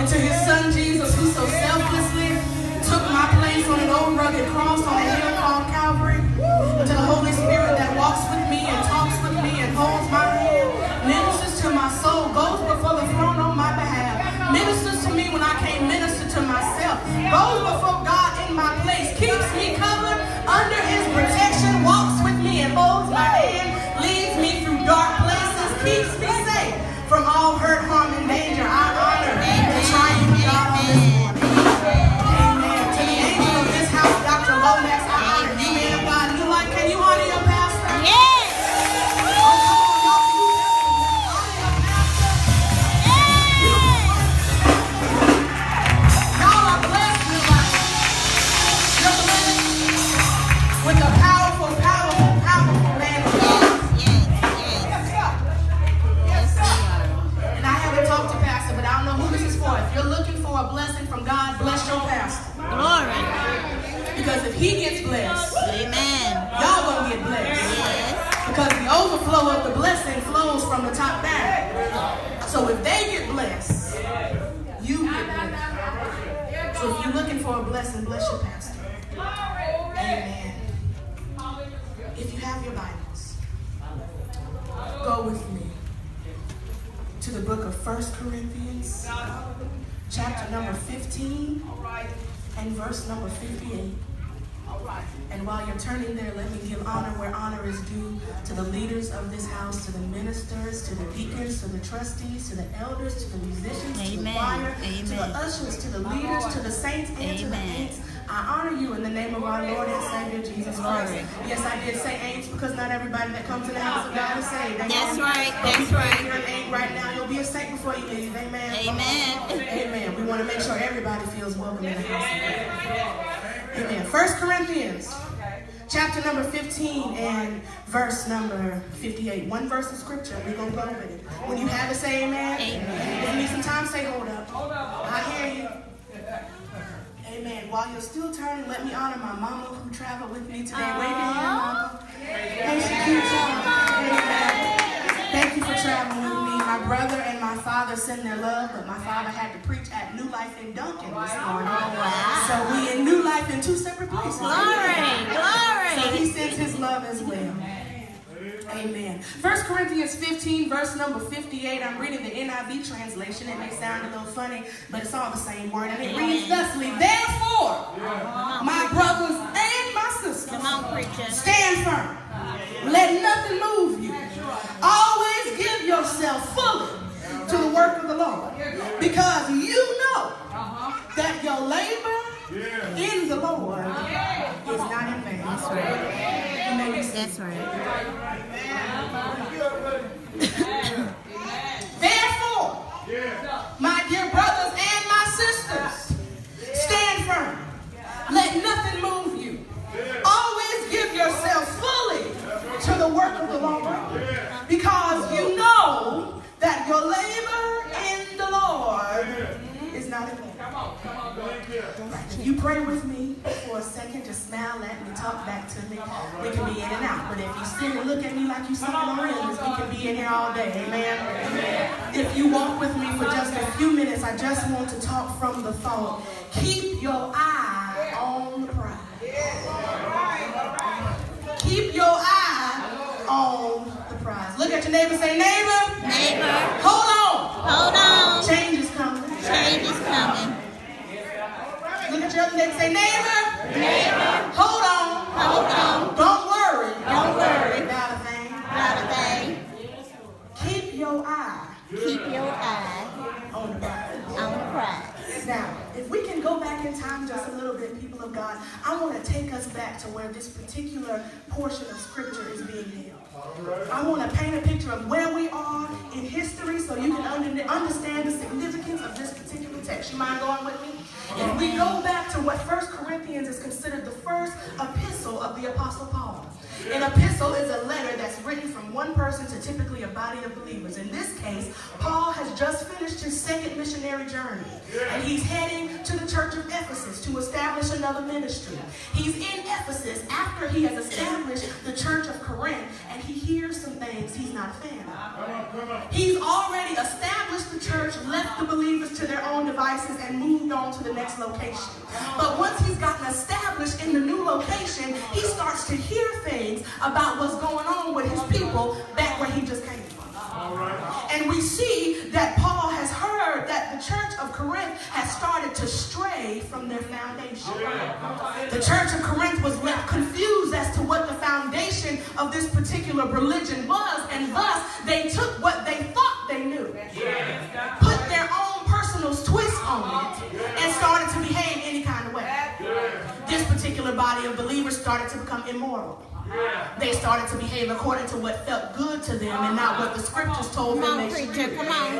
and to his son Jesus, who so selflessly took my place on an old rugged cross on a hill called Calvary, and to the Holy Spirit that walks with me and talks with me and holds my hand, ministers to my soul, goes before the throne on my behalf, ministers to me when I can't minister to myself, goes before God in my place, keeps me covered under his protection, walks with me and holds my hand, leads me through dark places, keeps me safe from all hurt, harm, and danger. I honor the triune God on this morning. Amen. To the angel of this house, Dr. Lomax, I honor you, man of God. NLIC, can you honor your pastor? Yes. With a powerful, powerful, powerful man of God. Yes, And I haven't talked to Pastor, but I don't know who this is for. If you're looking for a blessing from God, bless your pastor. glory. Because if he gets blessed, Amen. y'all gonna get blessed. Yes. Because the overflow of the blessing flows from the top down. So if they get blessed, you get blessed. So if you're looking for a blessing, bless your pastor. Amen. If you have your Bibles, go with me to the book of 1 Corinthians, chapter number 15, and verse number 58. And while you're turning there, let me give honor where honor is due to the leaders of this house, to the ministers, to the deacons, to the trustees, to the elders, to the musicians, to the choir, to the ushers, to the leaders, to the saints, and to the ain'ts. I honor you in the name of our Lord and Savior, Jesus Christ. Yes, I did say ain'ts because not everybody that comes to the house of God is saved. Amen. That's right. But That's right. if you're an ain't right now, you'll be a saint before you leave. Amen. Amen. Amen. We want to make sure everybody feels welcome in the house of God. Amen. 1 Corinthians, chapter number 15 and verse number 58. One verse of scripture. We're going to go with it. When you have it, say amen. Amen. If you need some time, say hold up. I hear you. Amen. While you're still turning, let me honor my mama who traveled with me today. Wave your hand, mama. Ain't she cute, y'all? Amen. Thank you for traveling with me. My brother and my father send their love, but my father had to preach at New Life in Duncan this morning. So we in New Life in two separate places. Glory. Glory. So he sends his love as well. Amen. 1 Corinthians 15, verse number 58. I'm reading the NIV translation. It may sound a little funny, but it's all the same word. And it reads thusly: Therefore, my brothers and my sisters, Come on, preacher. stand firm. Let nothing move you. Always give yourself fully to the work of the Lord, because you know that your labor in the Lord is not in vain. That's right. That's right. Therefore, my dear brothers and my sisters, stand firm. Let nothing move you. Always give yourself fully to the work of the Lord, because you know that your labor in the Lord is not in vain. You pray with me for a second, just smile at me, talk back to me. We can be in and out, but if you sit and look at me like you sucking on lemons, we can be in here all day. Amen. If you walk with me for just a few minutes, I just want to talk from the thought. Keep your eye on the prize. Keep your eye on the prize. Look at your neighbor, say, neighbor. Neighbor. Hold on. Hold on. Change is coming. Change is coming. Look at your other neighbor, say, neighbor. Neighbor. Hold on. Hold on. Don't worry. Don't worry. About a thing. Not a thing. Keep your eye Keep your eye on the prize. on the prize. Now, if we can go back in time just a little bit, people of God, I want to take us back to where this particular portion of scripture is being held. I want to paint a picture of where we are in history so you can understand the significance of this particular text. You mind going with me? If we go back to what 1 Corinthians is considered the first epistle of the Apostle Paul. An epistle is a letter that's written from one person to typically a body of believers. In this case, Paul has just finished his second missionary journey, and he's heading to the church of Ephesus to establish another ministry. He's in Ephesus after he has established the church of Corinth, and he hears some things he's not a fan of. He's already established the church, left the believers to their own devices, and moved on to the next location. But once he's gotten established in the new location, he starts to hear things about what's going on with his people back where he just came from. And we see that Paul has heard that the church of Corinth has started to stray from their foundation. The church of Corinth was left confused as to what the foundation of this particular religion was, and thus they took what they thought they knew, put their own personal twist on it, and started to behave any kind of way. This particular body of believers started to become immoral. They started to behave according to what felt good to them and not what the scriptures told them they should do.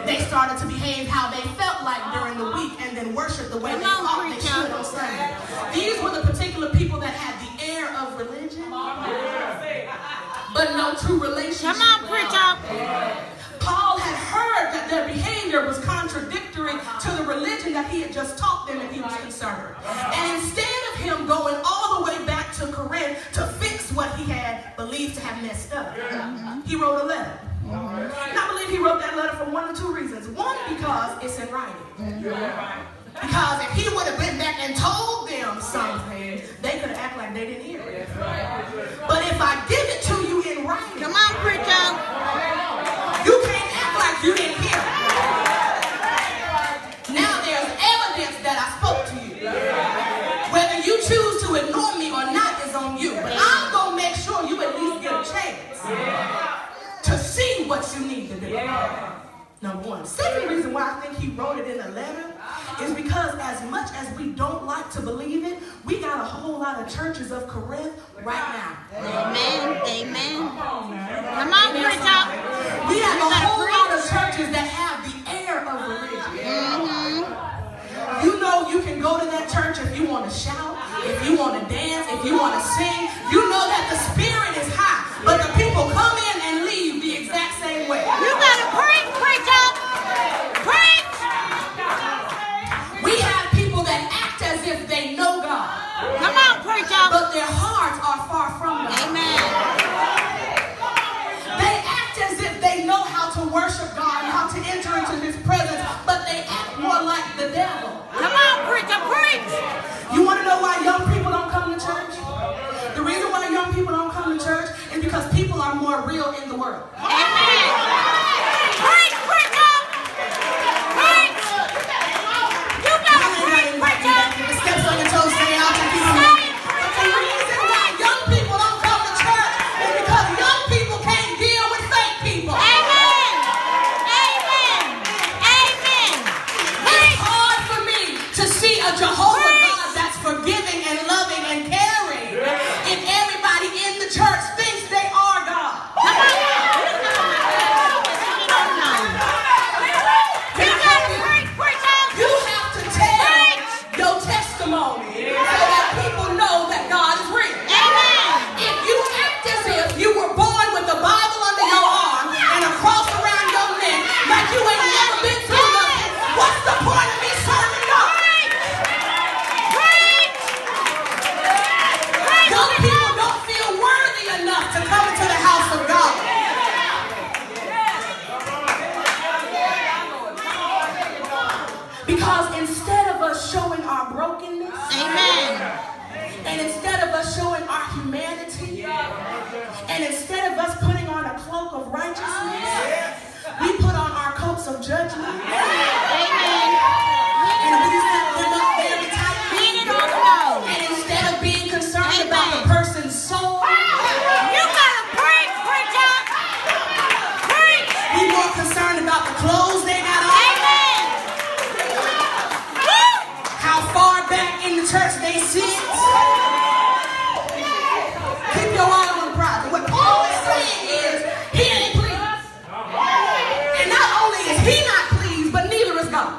They started to behave how they felt like during the week and then worship the way they thought they should on Sunday. These were the particular people that had the air of religion, but no true relationship. Come on, preacher. Paul had heard that their behavior was contradictory to the religion that he had just taught them, and he was concerned. And instead of him going all the way back to Corinth to fix what he had believed to have messed up, he wrote a letter. And I believe he wrote that letter for one of two reasons. One, because it's in writing. Because if he would have been back and told them something, they could act like they didn't hear it. But if I give it to you in writing, Come on, preacher. you can't act like you didn't hear it. Now there's evidence that I spoke to you. Whether you choose to ignore me or not is on you. But I'm going to make sure you at least get a chance to see what you need to do. Number one. Second reason why I think he wrote it in a letter is because as much as we don't like to believe it, we got a whole lot of churches of Corinth right now. Amen. Amen. Come on, preacher. We have a whole lot of churches that have the air of religion. You know you can go to that church if you want to shout, if you want to dance, if you want to sing. You know that the spirit is high, but the people come in and leave the exact same way. You gotta preach, preacher. Preach. We have people that act as if they know God, Come on, preacher. but their hearts are far from God. Amen. They act as if they know how to worship God and how to enter into His presence, but they act more like the devil. Come on, preacher. Preach. You want to know why young people don't come to church? The reason why young people don't come to church is because people are more real in the world. Amen. Preach, preacher. Preach. You gotta preach, preacher. The steps on your toes stay out to people. But the reason why young people don't come to church is because young people can't deal with fake people. Amen. Amen. Amen. It's hard for me to see a Jehovah God that's forgiving and loving and caring if everybody in the church thinks they are God. Come on. You gotta preach, preacher. You have to tell your testimony so that people know that God is real. Amen. If you act as if you were born with the Bible under your arm and a cross around your neck like you ain't never been through nothing, what's the point of me serving God? Young people don't feel worthy enough to come into the house of God. Because instead of us showing our brokenness, Amen. and instead of us showing our humanity, and instead of us putting on a cloak of righteousness, we put on our coats of judgment. Amen. And we set them up very tightly. Lean it on the nose. And instead of being concerned about the person's soul, You gotta preach, preacher. Preach. we more concerned about the clothes they got on, Amen. Woo. how far back in the church they sit. Keep your eye on the prize. And what Paul is saying is, he ain't pleased. And not only is he not pleased, but neither is God.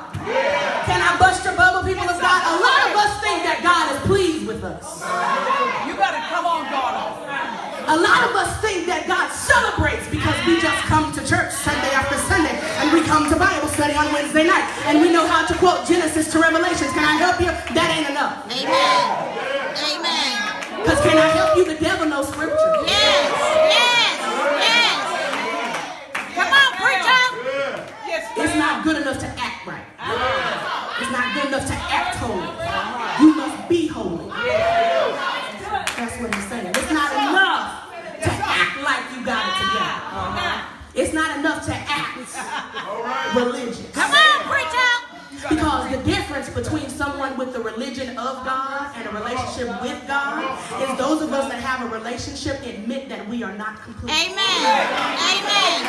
Can I bust your bubble, people of God? A lot of us think that God is pleased with us. You better come on, God. A lot of us think that God celebrates because we just come to church Sunday after Sunday, and we come to Bible study on Wednesday night, and we know how to quote Genesis to Revelations. Can I help you? That ain't enough. Amen. Amen. Because can I help you? The devil knows scripture. Yes. Yes. Yes. Come on, preacher. It's not good enough to act right. It's not good enough to act holy. You must be holy. That's what he's saying. It's not enough to act like you got it together. It's not enough to act religious. Come on, preacher. Because the difference between someone with the religion of God and a relationship with God is those of us that have a relationship admit that we are not complete. Amen. Amen.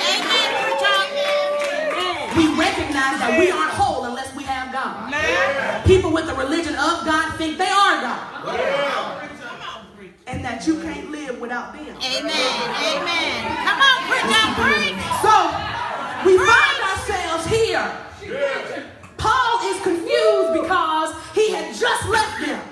Amen, preacher. We recognize that we aren't whole unless we have God. People with the religion of God think they are God. And that you can't live without them. Amen. Amen. Come on, preacher. Preach. So, we find ourselves here. Paul is confused because he had just left them.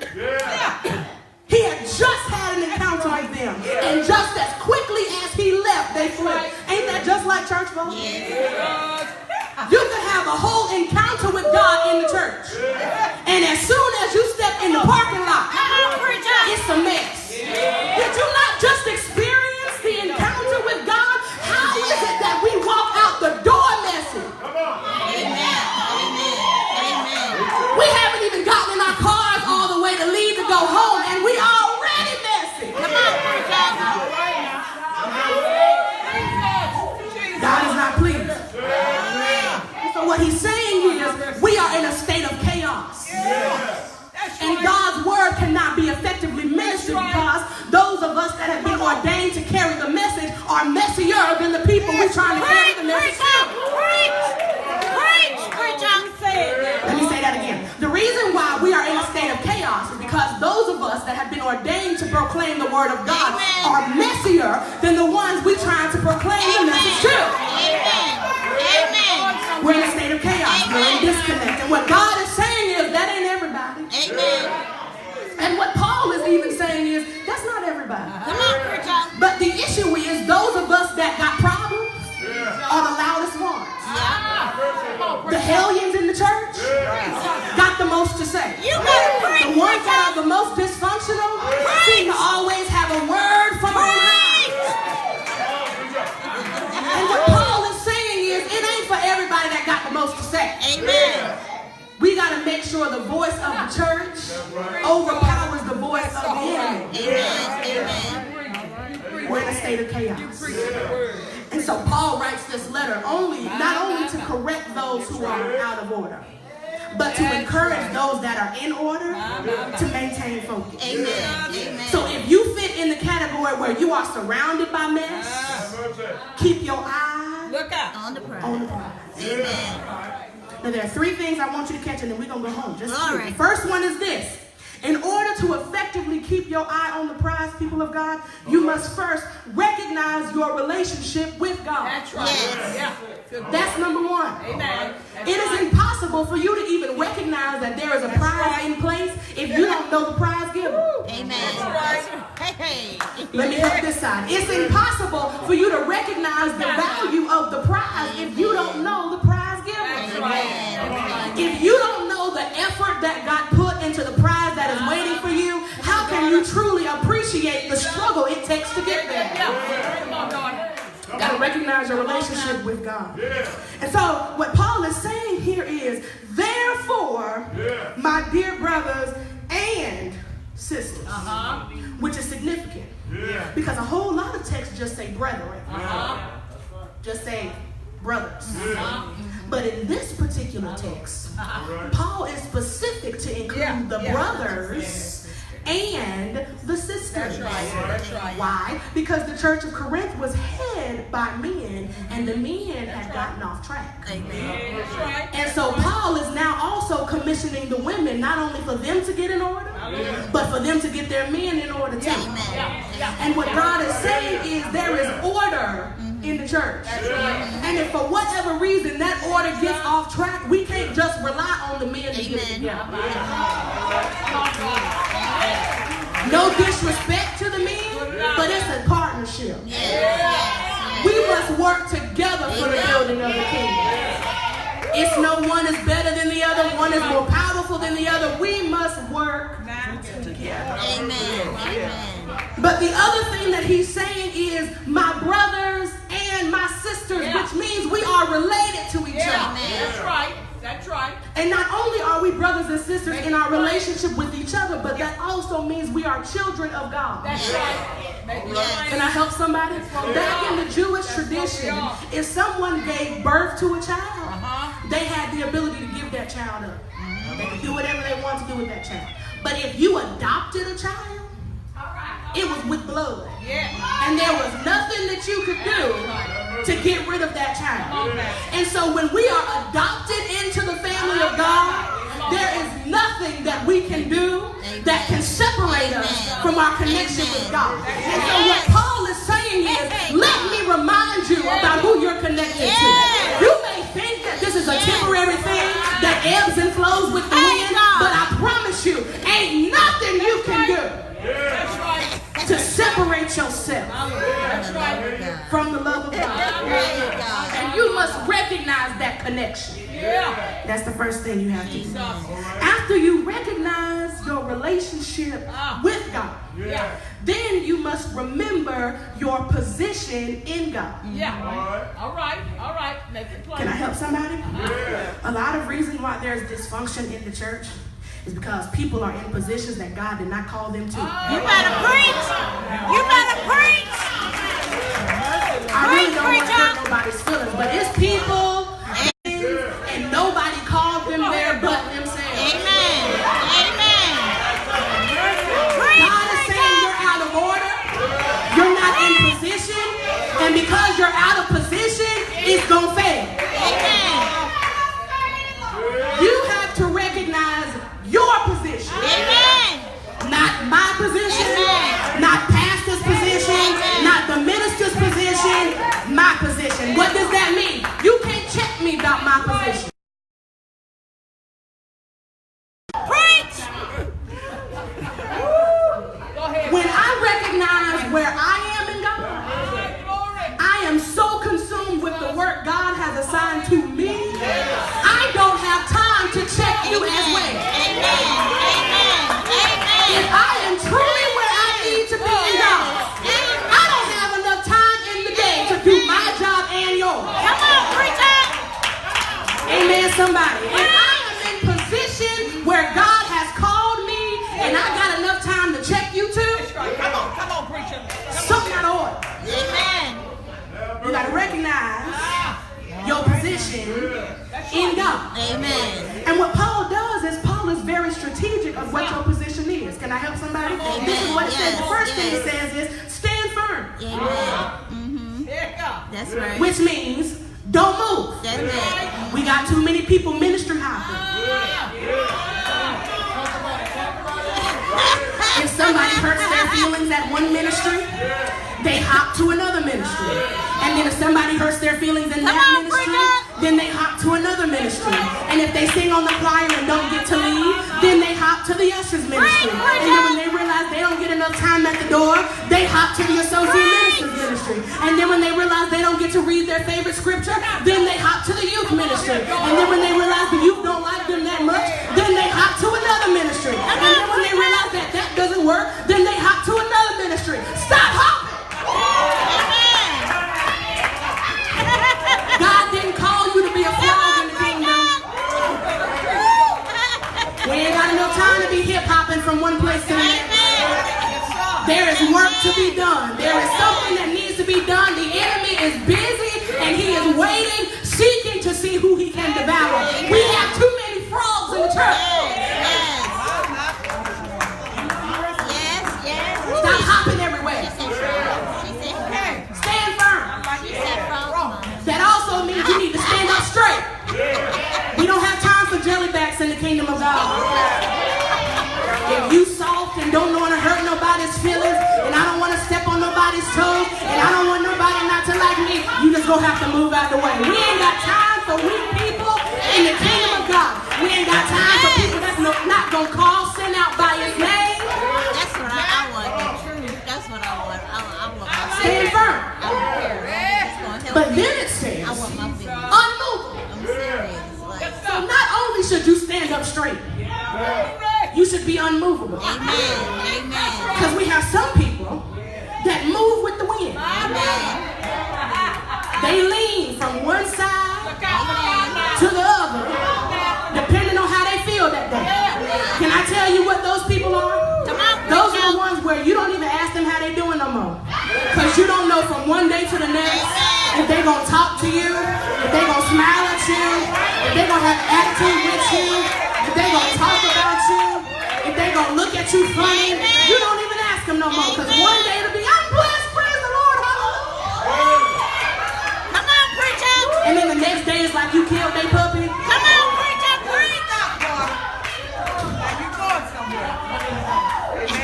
He had just had an encounter with them. And just as quickly as he left, they fled. Ain't that just like church folks? You can have a whole encounter with God in the church. And as soon as you step in the parking lot, it's a mess. Did you not just experience the encounter with God? How is it that we walk out the door messy? Amen. Amen. We haven't even gotten in our cars all the way to leave to go home, and we already messy. Come on, preacher. God is not pleased. So what he's saying is we are in a state of chaos. And God's word cannot be effectively ministered because those of us that have been ordained to carry the message are messier than the people we're trying to carry the message to. Preach, preacher. Let me say that again. The reason why we are in a state of chaos is because those of us that have been ordained to proclaim the word of God are messier than the ones we're trying to proclaim the message to. We're in a state of chaos. We're in disconnect. And what God is saying is that ain't everybody. Amen. And what Paul is even saying is that's not everybody. Come on, preacher. But the issue is those of us that got problems are the loudest ones. The hellions in the church got the most to say. You better preach. The ones that are the most dysfunctional seem to always have a word from on high. And what Paul is saying is it ain't for everybody that got the most to say. Amen. We got to make sure the voice of the church overpowers the voice of the enemy. Amen. We're in a state of chaos. And so Paul writes this letter not only to correct those who are out of order, but to encourage those that are in order to maintain focus. Amen. So if you fit in the category where you are surrounded by mess, keep your eyes On the prize. on the prize. Amen. Now there are three things I want you to catch, and then we're going to go home. Just All three. right. The first one is this. In order to effectively keep your eye on the prize, people of God, you must first recognize your relationship with God. That's right. Yes. Yeah. That's number one. Amen. It is impossible for you to even recognize that there is a prize in place if you don't know the prize giver. Amen. Hey. Let me help this side. It's impossible for you to recognize the value of the prize if you don't know the prize giver. Amen. If you don't know the effort that got put into the prize that is waiting for you, how can you truly appreciate the struggle it takes to get there? Got to recognize your relationship with God. And so what Paul is saying here is, therefore, my dear brothers and sisters, which is significant. Because a whole lot of texts just say brethren. Just say brothers. But in this particular text, Paul is specific to include the brothers and the sisters. That's right. Why? Because the church of Corinth was headed by men, and the men had gotten off track. Amen. That's right. And so Paul is now also commissioning the women, not only for them to get in order, but for them to get their men in order too. Amen. And what God is saying is there is order in the church. And if for whatever reason that order gets off track, we can't just rely on the men to get it together. No disrespect to the men, but it's for the building of the kingdom. It's no one is better than the other, one is more powerful than the other. We must work together. Amen. Amen. But the other thing that he's saying is my brothers and my sisters, which means we are related to each other. That's right. That's right. And not only are we brothers and sisters in our relationship with each other, but that also means we are children of God. That's right. Can I help somebody? Back in the Jewish tradition, if someone gave birth to a child, they had the ability to give that child up. They could do whatever they want to do with that child. But if you adopted a child, it was with blood. And there was nothing that you could do to get rid of that child. And so when we are adopted into the family of God, there is nothing that we can do that can separate us from our connection with God. And so what Paul is saying is, let me remind you about who you're connected to. You may think that this is a temporary thing that ebbs and flows with the wind, but I promise you, ain't nothing you can do to separate yourself from the love of God. And you must recognize that connection. That's the first thing you have to do. After you recognize your relationship with God, then you must remember your position in God. All right. Can I help somebody? A lot of reasons why there's dysfunction in the church is because people are in positions that God did not call them to. You better preach. You better preach. I really don't want to hurt nobody's feelings, but it's people and nobody called them there but themselves. Amen. Amen. God is saying you're out of order. You're not in position. And because you're out of position, it's going to fail. Amen. You have to recognize your position. Amen. Not my position, not pastor's position, not the minister's position, my position. What does that mean? You can't check me about my position. Preach. When I recognize where I am in God, I am so consumed with the work God has assigned to me, I don't have time to check you as well. If I am truly where I need to be in God, I don't have enough time in the day to do my job and yours. Come on, preacher. Amen, somebody. If I am in position where God has called me and I got enough time to check you too, Come on, preacher. something out of order. Amen. You got to recognize your position in God. Amen. And what Paul does is Paul is very strategic of what your position is. Can I help somebody? This is what it says. The first thing it says is stand firm. Amen. That's right. Which means don't move. That's right. We got too many people ministry hopping. If somebody hurts their feelings at one ministry, they hop to another ministry. And then if somebody hurts their feelings in that ministry, then they hop to another ministry. And if they sing on the choir and don't get to leave, then they hop to the ushers ministry. And then when they realize they don't get enough time at the door, they hop to the associate ministers ministry. And then when they realize they don't get to read their favorite scripture, then they hop to the youth ministry. And then when they realize the youth don't like them that much, then they hop to another ministry. And then when they realize that that doesn't work, then they hop to another ministry. Stop hopping! God didn't call you to be a frog in the kingdom. We ain't got enough time to be hip-hopping from one place to the next. There is work to be done. There is something that needs to be done. The enemy is busy and he is waiting, seeking to see who he can devour. We have too many frogs in the church. Stop hopping everywhere. Stand firm. That also means you need to stand up straight. We don't have time for jellybacks in the kingdom of God. If you soft and don't want to hurt nobody's feelings, and I don't want to step on nobody's toes, and I don't want nobody not to like me, you just gonna have to move out the way. We ain't got time for weak people in the kingdom of God. We ain't got time for people that's not gonna call sin out by his name. That's what I want. The truth. That's what I want. I want my Stand firm. I don't care. It's gonna help But me. then it says, I want up straight. You should be unmovable. Amen. Because we have some people that move with the wind. They lean from one side to the other, depending on how they feel that day. Can I tell you what those people are? Those are the ones where you don't even ask them how they doing no more. Because you don't know from one day to the next if they're going to talk to you, if they're going to smile at you, if they're going to have attitude with you, if they're going to talk about you, if they're going to look at you funny. You don't even ask them no more. Because one day it'll be, I'm blessed, praise the Lord, hallelujah. Come on, preacher. And then the next day it's like you killed their puppy. Come on, preacher, preach. Now you going somewhere.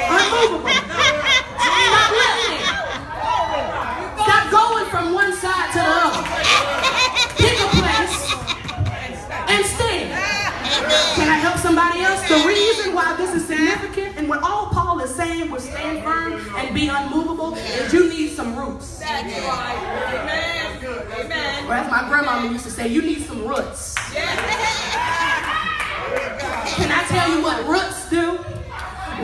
Unmovable. Stop listening. Stop going from one side to the other. Pick a place and stand. Can I help somebody else? The reason why this is significant and what all Paul is saying with stand firm and be unmovable is you need some roots. That's right. Amen. Amen. Or as my grandmama used to say, you need some roots. Can I tell you what roots do?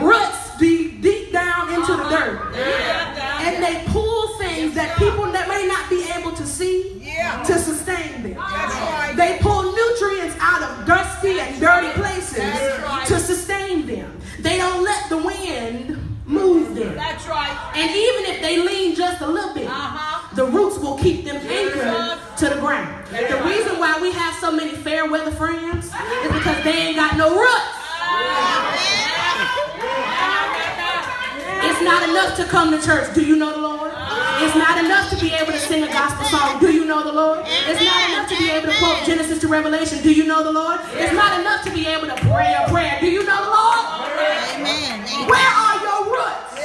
Roots be deep down into the dirt. And they pull things that people that may not be able to see to sustain them. They pull nutrients out of dusty and dirty places to sustain them. They don't let the wind move them. That's right. And even if they lean just a little bit, the roots will keep them anchored to the ground. The reason why we have so many fair weather friends is because they ain't got no roots. It's not enough to come to church. Do you know the Lord? It's not enough to be able to sing a gospel song. Do you know the Lord? It's not enough to be able to quote Genesis to Revelation. Do you know the Lord? It's not enough to be able to pray a prayer. Do you know the Lord? Amen. Where are your roots?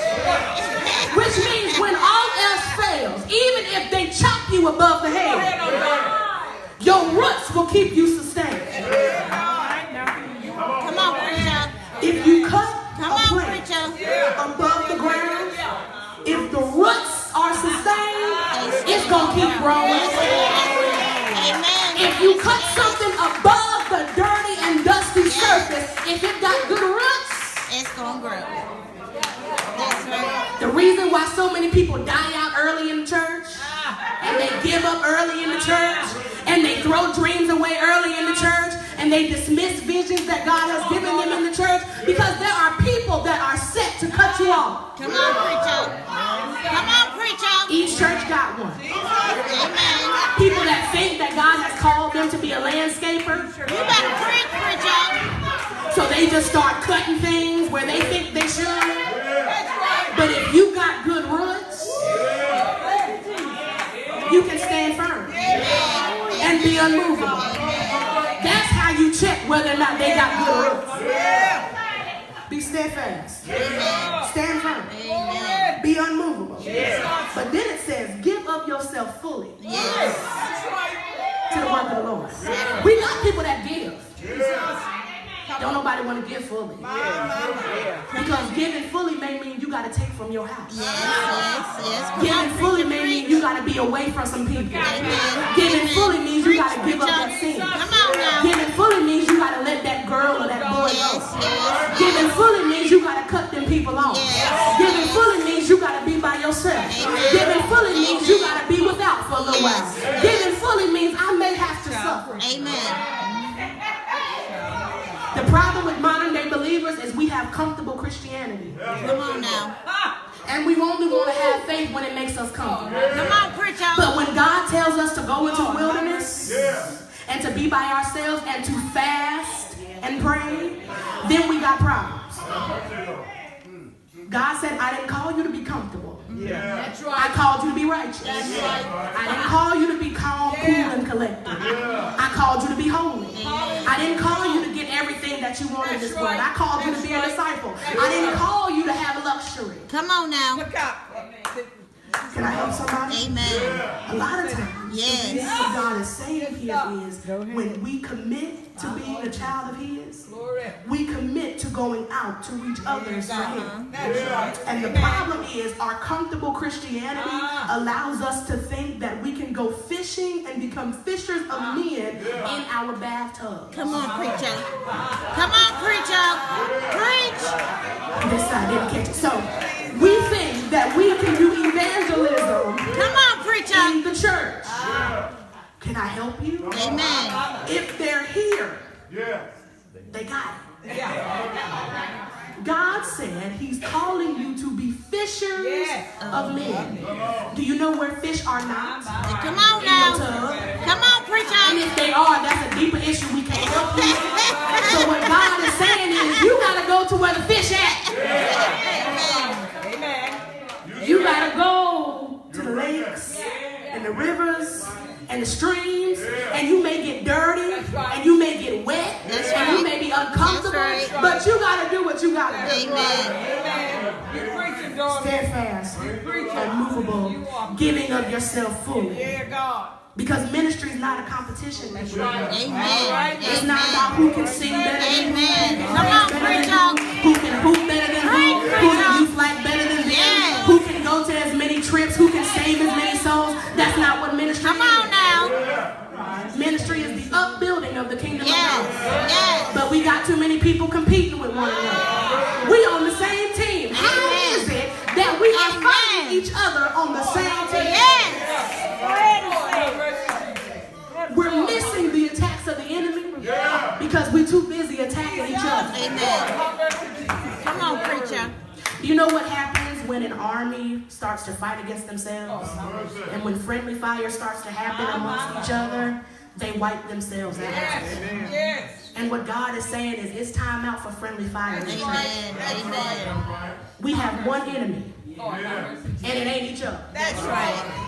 Which means when all else fails, even if they chop you above the head, your roots will keep you sustained. Come on, preacher. If you cut Come a on, plant preacher. above the ground, if the roots are sustained, it's going to keep growing. Amen. If you cut something above the dirty and dusty surface, if it got good roots, It's going to grow. That's right. the reason why so many people die out early in the church, and they give up early in the church, and they throw dreams away early in the church, and they dismiss visions that God has given them in the church, because there are people that are set to cut you off. Come on, preacher. Come on, preacher. Each church got one. Amen. People that think that God has called them to be a landscaper, You better preach, preacher. so they just start cutting things where they think they should. But if you got good roots, you can stand firm and be unmovable. That's how you check whether or not they got good roots. Be steadfast. Stand firm. Amen. Be unmovable. But then it says, give up yourself fully Yes. to the work of the Lord. We got people that give. Don't nobody want to give fully. Because giving fully may mean you got to take from your house. Yes. Come Giving on, fully preacher, may mean preach. you got to be away from some people. Amen. Giving fully means you Preach, got to give up preacher. that sin. Come on now. Giving fully means you got to let that girl or that boy Yes, go. yes. Giving fully means you got to cut them people off. Yes. Giving fully means you got to be by yourself. Amen. Giving fully means you got to be without for a little while. Giving fully means I may have to suffer. Amen. The problem with modern day believers is we have comfortable Christianity. Come on now. And we only want to have faith when it makes us comfortable. Come on, preacher. But when God tells us to go into wilderness and to be by ourselves and to fast and pray, then we got problems. God said, I didn't call you to be comfortable. That's I right. called you to be righteous. That's right. I didn't call you to be calm, cool, and collected. I called you to be holy. I didn't call you to get everything that you want in this world. I called you to be a disciple. I didn't call you to have luxury. Come on now. Look out. Can I help somebody? Amen. A lot of times, Yes. what God is saying here is when we commit to being a child of His, Glory. we commit to going going out to reach others for him. That's right. And the problem is our comfortable Christianity allows us to think that we can go fishing and become fishers of men in our bathtub. Come on, preacher. Come on, preacher. Preach. This side didn't catch it. So we think that we can do evangelism Come on, preacher. in the church. Can I help you? Amen. If they're here, they got it. God said he's calling you to be fishers of men. Do you know where fish are not? Come on In now. the tub. Come on, And preacher. if they are, that's a deeper issue we can't help you with. So what God is saying is you got to go to where the fish at. Amen. You got to go to the lakes and the rivers and the streams, and you may get dirty, and you may get wet, That's and you right. may be uncomfortable, That's right. but you got to do what you got to do. Amen. You preaching, daughter. Steadfast, preaching. unmovable, You are. giving of yourself fully. Yeah, God. Because ministry is not a competition. That's right. Amen. It's not about who can sing better than who, Amen. Come on, preacher. who can hoop better than who can youth like better than them, Yes. who can go to as many trips, who can save as many souls. That's not what ministry Come on is. now. Ministry is the upbuilding of the kingdom Yes. of God. Yes. But we got too many people competing with one another. We on the same team. How Amen. is it that we are Amen. fighting each other on the same team? Yes. We're missing the attacks of the enemy because we're too busy attacking each other. Amen. Come on, preacher. You know what happens when an army starts to fight against themselves? And when friendly fire starts to happen amongst each other, they wipe themselves out. Yes. And what God is saying is it's time out for friendly fire. Amen. Amen. We have one enemy, and it ain't each other. That's right.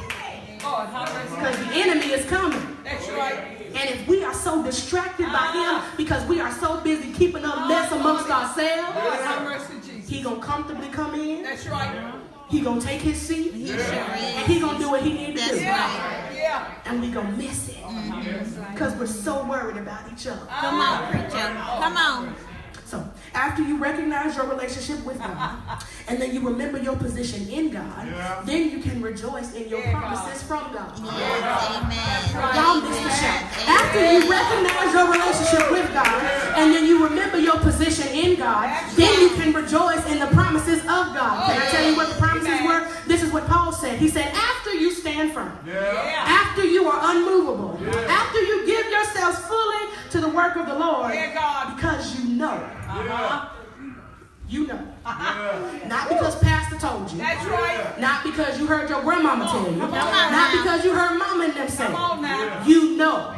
God, have mercy. Because the enemy is coming. That's right. And if we are so distracted by him because we are so busy keeping up mess amongst God, ourselves, have mercy, Jesus. he gonna comfortably come in, That's right. he gonna take his seat, He sure and is. he gonna do what he need to That's do. right. Yeah. And we gonna miss it because we're so worried about each other. Come on, preacher. Come on. So after you recognize your relationship with God, and then you remember your position in God, then you can rejoice in your promises from God. Yes. Amen. Y'all missed the shout. After you recognize your relationship with God, and then you remember your position in God, then you can rejoice in the promises of God. Can I tell you what the promises were? This is what Paul said. He said, after you stand firm, after you are unmovable, after you give yourselves fully to the work of the Lord, because you know. You know. Not because pastor told you. That's right. Not because you heard your grandmama tell you. on Not now. because you heard mama and them say. Come on now. You know.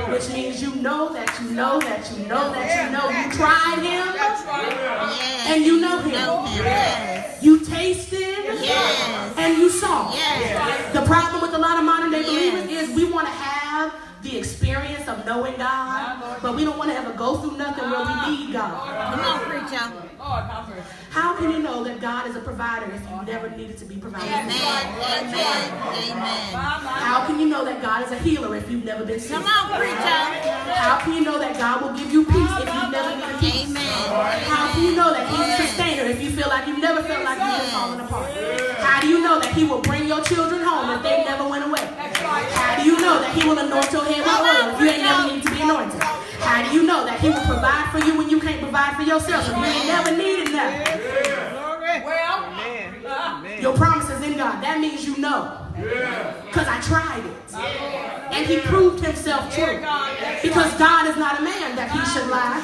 Which means you know that you know that you know that you know. You tried him That's right. Yes. and you know Know him. him. Yes. You tasted Yes. and you saw. Yes. The problem with a lot of modern day believers is we want to have the experience of knowing God, but we don't want to ever go through nothing where we need God. Come on, preacher. God, have mercy. How can you know that God is a provider if you never needed to be provided? Amen. Amen. Amen. How can you know that God is a healer if you've never been sick? Come on, preacher. How can you know that God will give you peace if you've never needed peace? Amen. How can you know that He's a sustainer if you feel like you've never felt like you've been falling apart? How do you know that He will bring your children home if they never went away? How do you know that He will anoint your head with oil if you ain't never needed to be anointed? How do you know that He will provide for you when you can't provide for yourself if you ain't never needed nothing? Well, Your promise is in God. That means you know. Because I tried it. And He proved Himself true. Because God is not a man that He should lie,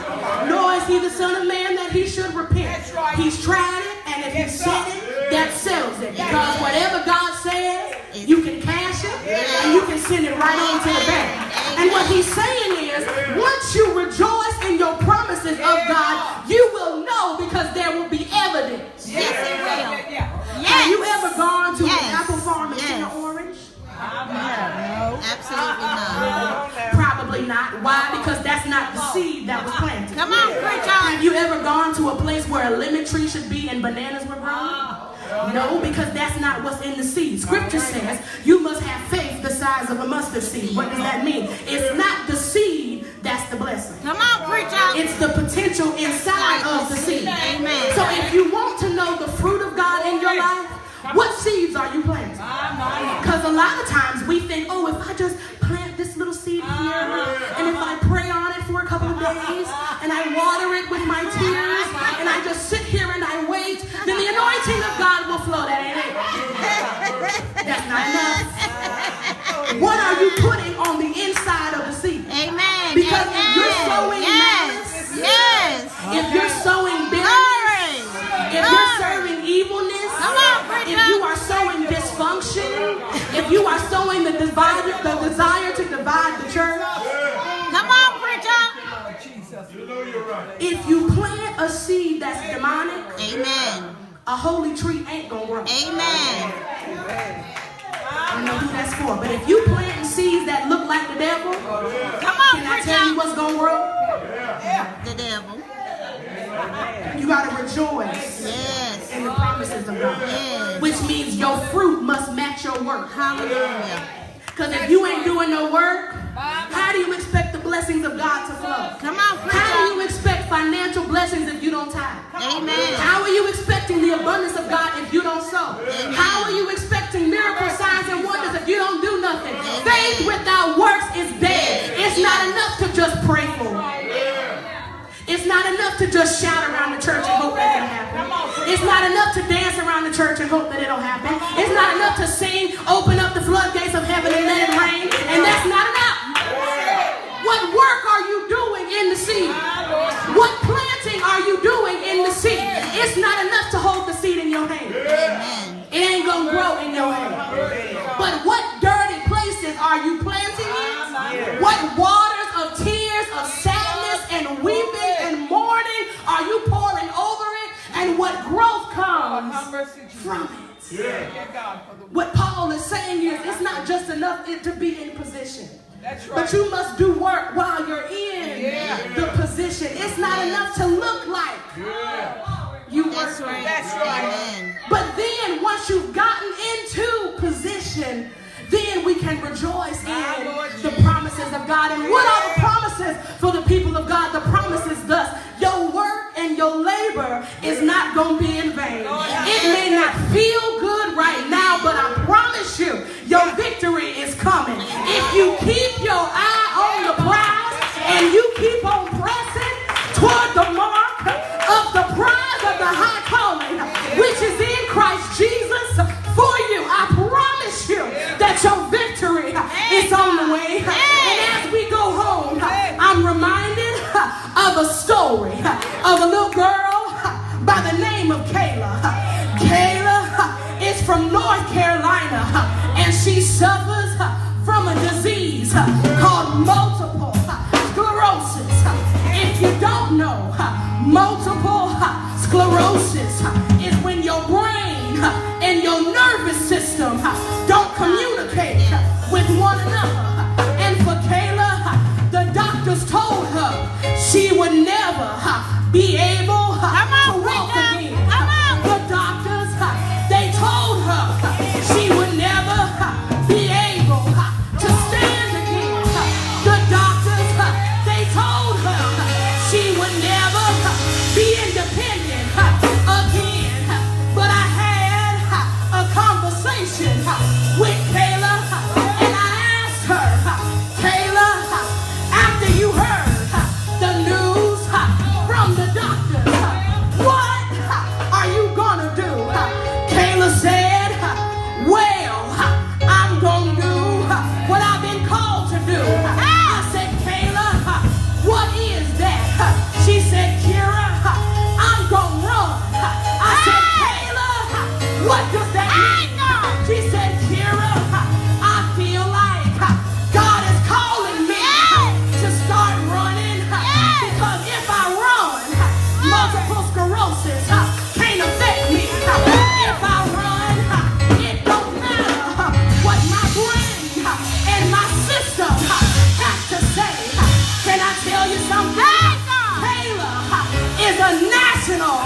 nor is He the Son of Man that He should repent. He's tried it, and if He said it, that settles it. Because whatever God says, you can cash it, and you can send it right on to the bank. And what He's saying is, once you rejoice in your promises of God, you will know because there will be evidence. Yes, it will. yeah. Have you ever gone to Yes. an apple farm and seen Yes. an orange? Absolutely not. Probably not. Why? Because that's not the seed that was planted. Come on, preacher. Have you ever gone to a place where a lemon tree should be and bananas were grown? No, because that's not what's in the seed. Scripture says you must have faith the size of a mustard seed. What does that mean? It's not the seed that's the blessing. Come on, preacher. It's the potential inside of the seed. seeds are you planting? Because a lot of times we think, oh, if I just plant this little seed here, and if I pray on it for a couple of days, and I water it with my tears, and I just sit here and I wait, then the anointing of God will flow. That ain't it. That's not enough. What are you putting on the inside of the seed? Amen. Because Amen. if you're sowing malice, if you're sowing bitterness, if you're serving evilness, if you are sowing dysfunction, if you are sowing the desire to divide the church, Come on, preacher. You know you're right. if you plant a seed that's demonic, Amen. a holy tree ain't gonna grow. Amen. I don't know who that's for, but if you plant seeds that look like the devil, Come on, can I tell you preacher. what's gonna grow? The devil. You gotta rejoice Yes. in the promises of God, Yes. which means your fruit must match your work. Hallelujah. Because if you ain't doing no work, how do you expect the blessings of God to flow? Come on, How do preacher. you expect financial blessings if you don't tithe? Amen. How are you expecting the abundance of God if you don't sow? Amen. How are you expecting miracle signs and wonders if you don't do nothing? Faith without works is dead. It's not enough to just pray for it. It's not enough to just shout around the church and hope that it'll happen. It's not enough to dance around the church and hope that it'll happen. It's not enough to sing, open up the floodgates of heaven and let it rain. And that's not enough. What work are you doing in the seed? What planting are you doing in the seed? It's not enough to hold the seed in your hand. Amen. It ain't gonna grow in your hand. But what dirty places are you planting in? What waters of tears, of sadness, and weeping and mourning are you pouring over it? And what growth comes from it? What Paul is saying is, it's not just enough to be in position. But you must do work while you're in the position. It's not enough to look like you work. That's right. Amen. But then once you've gotten into position, then we can rejoice in the promises of God. And what are the promises for the people of God? The promises thus: your work and your labor is not going to be in vain. It may not feel good right now, but I promise you, your victory is coming. If you keep your eye on the prize and you keep on pressing toward the mark of the prize of the high calling, which is in Christ Jesus for you, I promise you that your victory is on the way. And as we go home, I'm reminded of a story of a little girl by the name of Kayla. Kayla is from North Carolina, and she suffers from a disease called multiple sclerosis. If you don't know, multiple sclerosis is when your brain and your nervous system don't communicate with one another. And for Kayla, the doctors told her she would never be able to walk again. The doctors, they told her she would never be able to stand again. The doctors, they told her she would never be independent again. But I had a conversation with Kayla, and I asked her, Kayla, after you heard the news from the doctors, what are you gonna do? Kayla said, well, I'm gonna do what I've been called to do. I said, Kayla, what is that? She said, Kira, I'm gonna run. I said, Kayla, what does that mean? She said, Kira, I feel like God is calling me to start running, because if I run, multiple sclerosis can't affect me. If I run, it don't matter what my brain and my system have to say. Can I tell you something? Kayla is a national